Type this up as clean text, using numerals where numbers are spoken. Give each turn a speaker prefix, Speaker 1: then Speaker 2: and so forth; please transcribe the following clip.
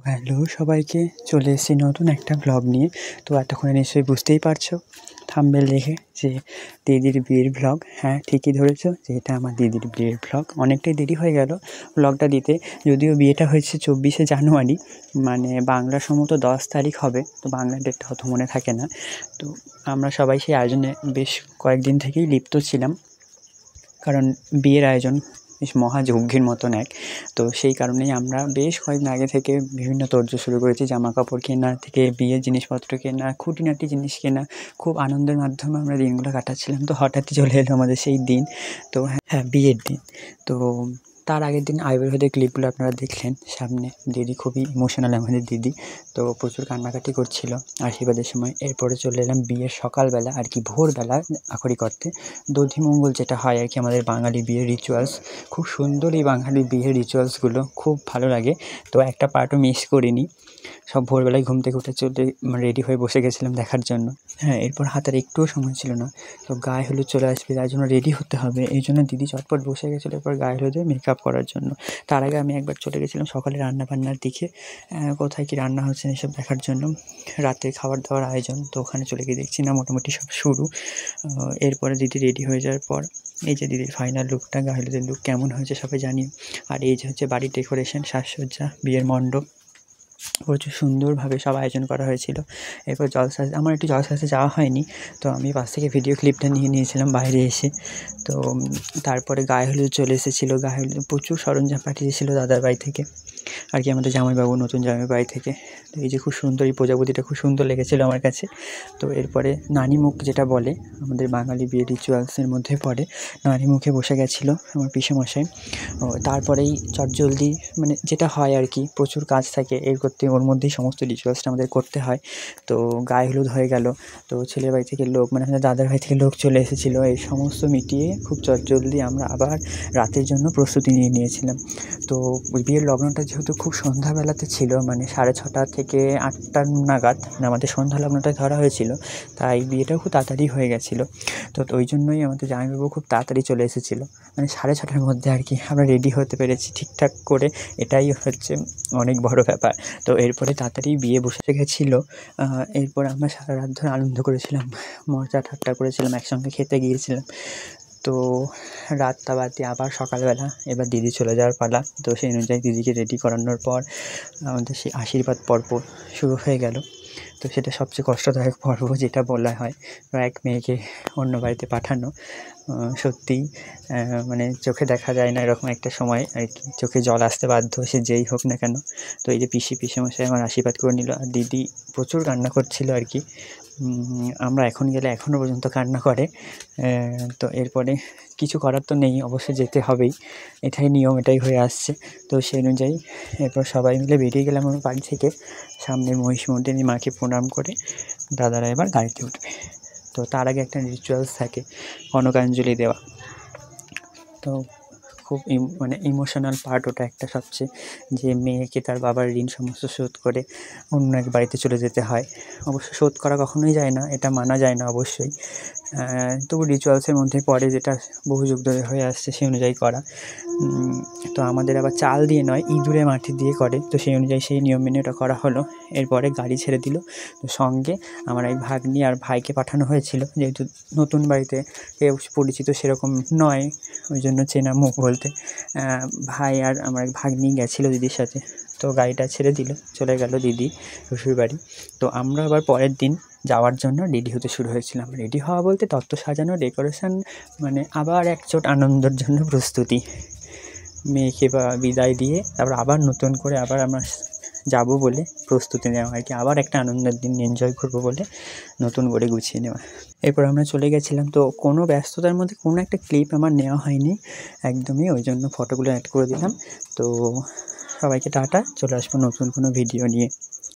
Speaker 1: Hello সবাইকে, চলে এসেছি নতুন একটা ব্লগ নিয়ে। তো এতক্ষণে নিশ্চয়ই বুঝতেই পারছো থাম্বনেল দেখে যে দিদির বিয়ের ব্লগ। হ্যাঁ, ঠিকই ধরেছো যে এটা আমার দিদির বিয়ের ব্লগ। অনেকটাই দেরি হয়ে গেল ব্লগটা দিতে, যদিও বিয়েটা হয়েছে 24শে জানুয়ারি, মানে বাংলা সম্ভবত 10 তারিখ হবে। তো বাংলা ডেটটা অত মনে থাকে না। তো আমরা সবাই সেই আয়োজনে বেশ কয়েকদিন থেকেই লিপ্ত ছিলাম, কারণ বিয়ের আয়োজন বেশ মহাযজ্ঞের মতন এক। তো সেই কারণেই আমরা বেশ কয়েকদিন আগে থেকে বিভিন্ন তোড়জোড় শুরু করেছি, জামা কাপড় কেনা থেকে বিয়ের জিনিসপত্র কেনা, খুঁটিনাটি জিনিস কেনা। খুব আনন্দের মাধ্যমে আমরা দিনগুলো কাটাচ্ছিলাম। তো হঠাৎই চলে এলো আমাদের সেই দিন। তো হ্যাঁ, বিয়ের দিন। তো তার আগের দিন আয়ুর্বেদের ক্লিপগুলো আপনারা দেখলেন সামনে। দিদি খুবই ইমোশনাল আমাদের দিদি, তো প্রচুর কান্নাকাটি করছিল আশীর্বাদের সময়। এরপরে চলে এলাম বিয়ের সকালবেলা আর কি, ভোরবেলা আখড়ি করতে। দধিমঙ্গল যেটা হয় আর কি আমাদের বাঙালি বিয়ের রিচুয়ালস, খুব সুন্দর এই বাঙালি বিয়ের রিচুয়ালসগুলো, খুব ভালো লাগে। তো একটা পার্টও মিস করিনি। সব ভোরবেলায় ঘুম থেকে উঠে চলে রেডি হয়ে বসে গেছিলাম দেখার জন্য। হ্যাঁ, এরপর হাতের একটুও সময় ছিল না। তো গায়ে হলুদ চলে আসবে, তার জন্য রেডি হতে হবে, এই জন্য দিদি চটপট বসে গেছিলো এরপর গায়ে হলুদে মেকআপ করার জন্য। তার আগে আমি একবার চলে গেছিলাম সকালে রান্নাবান্নার দিকে, কোথায় কী রান্না হচ্ছে এসব দেখার জন্য। রাতে খাবার দাবার আয়োজন, তো ওখানে চলে গিয়ে দেখছি না মোটামুটি সব শুরু। এরপরে দিদি রেডি হয়ে যাওয়ার পর এই যে দিদির ফাইনাল লুকটা, গায়ে হলুদের লুক কেমন হয়েছে সবাই জানিও। আর এই যে হচ্ছে বাড়ির ডেকোরেশন, সাজসজ্জা, বিয়ের মণ্ডপ, প্রচুর সুন্দরভাবে সব আয়োজন করা হয়েছিল। এরপর জলসা, আমার একটু জলসাজতে যাওয়া হয়নি, তো আমি পাশ থেকে ভিডিও ক্লিপটা নিয়ে নিয়েছিলাম বাইরে এসে। তো তারপরে গায়ে হলুদ চলে এসেছিলো। গায়ে হলুদ প্রচুর সরঞ্জাম পাঠিয়েছিলো দাদার বাড়ি থেকে আর কি, আমাদের জামাইবাবু, নতুন জামাই বাড়ি থেকে। তো এই যে খুব সুন্দর এই প্রজাপতিটা খুব সুন্দর লেগেছিলো আমার কাছে। তো এরপরে নানিমুখ যেটা বলে আমাদের বাঙালি বিয়ের রিচুয়ালসের মধ্যে পড়ে, নানিমুখে বসে গেছিলো আমার পিসেমশাই। তারপরেই চটজলদি মানে যেটা হয় আর কি, প্রচুর কাজ থাকে এর করতে, ওর মধ্যেই সমস্ত রিচুয়ালসটা আমাদের করতে হয়। তো গায়ে হলুদ হয়ে গেল, তো ছেলের বাড়ি থেকে লোক, মানে আমাদের দাদার বাড়ি থেকে লোক চলে এসেছিলো। এই সমস্ত মিটিয়ে খুব চটজলদি আমরা আবার রাতের জন্য প্রস্তুতি নিয়ে নিয়েছিলাম। তো বিয়ের লগ্নটা যেহেতু খুব সন্ধ্যাবেলাতে ছিল, মানে 6:30 থেকে 8টা নাগাদ আমাদের সন্ধ্যা লগ্নটা ধরা হয়েছিল, তাই বিয়েটাও খুব তাড়াতাড়ি হয়ে গেছিলো। তো ওই জন্যই আমাদের জামাইবাবু খুব তাড়াতাড়ি চলে এসেছিলো, মানে 6:30টার মধ্যে আর কি আমরা রেডি হতে পেরেছি ঠিকঠাক করে, এটাই হচ্ছে অনেক বড় ব্যাপার। তো এরপরে তাড়াতাড়ি বিয়ে বসে গেছিলো। এরপর আমরা সারা রাত ধরে আনন্দ করেছিলাম, মজা ঠাট্টা করেছিলাম, একসঙ্গে খেতে গিয়েছিলাম। তো রাতটা বাদ দিয়ে আবার সকালবেলা এবার দিদি চলে যাওয়ার পালা। তো সেই অনুযায়ী দিদিকে রেডি করানোর পর আমাদের সেই আশীর্বাদ পর্ব শুরু হয়ে গেল। তো সেটা সবচেয়ে কষ্টদায়ক পর্ব যেটা বলা হয়, এক মেয়েকে অন্য বাড়িতে পাঠানো। সত্যিই মানে চোখে দেখা যায় না এরকম একটা সময় আর কি, চোখে জল আসতে বাধ্য সে যেই হোক না কেন। তো এই যে পিসেমশাই আমার আশীর্বাদ করে নিল, আর দিদি প্রচুর কান্না করছিল আর কি। আমরা এখন গেলে এখনও পর্যন্ত কান্না করে। তো এরপরে কিছু করার তো নেই, অবশ্যই যেতে হবেই, এটাই নিয়ম, এটাই হয়ে আসছে। তো সেই অনুযায়ী এরপর সবাই মিলে বেরিয়ে গেলাম আমার বাড়ি থেকে। সামনে মহিষমর্দিনী মাকে প্রণাম করে দাদারা এবার গাড়িতে উঠবে। তো তার আগে একটা রিচুয়ালস থাকে, কনকাঞ্জলি দেওয়া। তো খুব মানে ইমোশনাল পার্ট ওটা একটা সবচেয়ে, যে মেয়েকে তার বাবার ঋণ সমস্ত শোধ করে অন্য এক বাড়িতে চলে যেতে হয়। অবশ্য শোধ করা কখনোই যায় না, এটা মানা যায় না অবশ্যই। তবু রিচুয়ালসের মধ্যে পড়ে, যেটা বহু যুগ ধরে হয়ে আসছে সেই অনুযায়ী করা। তো আমাদের আবার চাল দিয়ে নয়, ইঁদুরে মাটি দিয়ে করে, তো সেই অনুযায়ী সেই নিয়ম মেনে ওটা করা হলো। এরপরে গাড়ি ছেড়ে দিল। তো সঙ্গে আমার এক ভাগ্নি আর ভাইকে পাঠানো হয়েছিল, যেহেতু নতুন বাড়িতে কেউ পরিচিত সেরকম নয়, ওই জন্য চেনা মুখ বলতে ভাই আর আমার এক ভাগ্নি গেছিলো দিদির সাথে। তো গাড়িটা ছেড়ে দিল, চলে গেল দিদি শ্বশুরবাড়ি। তো আমরা আবার পরের দিন যাওয়ার জন্য রেডি হতে শুরু হয়েছিলাম। রেডি হওয়া বলতে তত্ত্ব সাজানো, ডেকোরেশন, মানে আবার একচোট আনন্দের জন্য প্রস্তুতি। মেয়েকে বা বিদায় দিয়ে তারপর আবার নতুন করে আবার আমরা যাবো বলে প্রস্তুতি নেওয়া আর কি, আবার একটা আনন্দের দিন এনজয় করবো বলে নতুন করে গুছিয়ে নেওয়া। এরপর আমরা চলে গেছিলাম। তো কোনো ব্যস্ততার মধ্যে কোনো একটা ক্লিপ আমার নেওয়া হয়নি একদমই, ওই জন্য ফটোগুলো অ্যাড করে দিলাম। তো সবাইকে টাটা, চলে আসবো নতুন কোনো ভিডিও নিয়ে।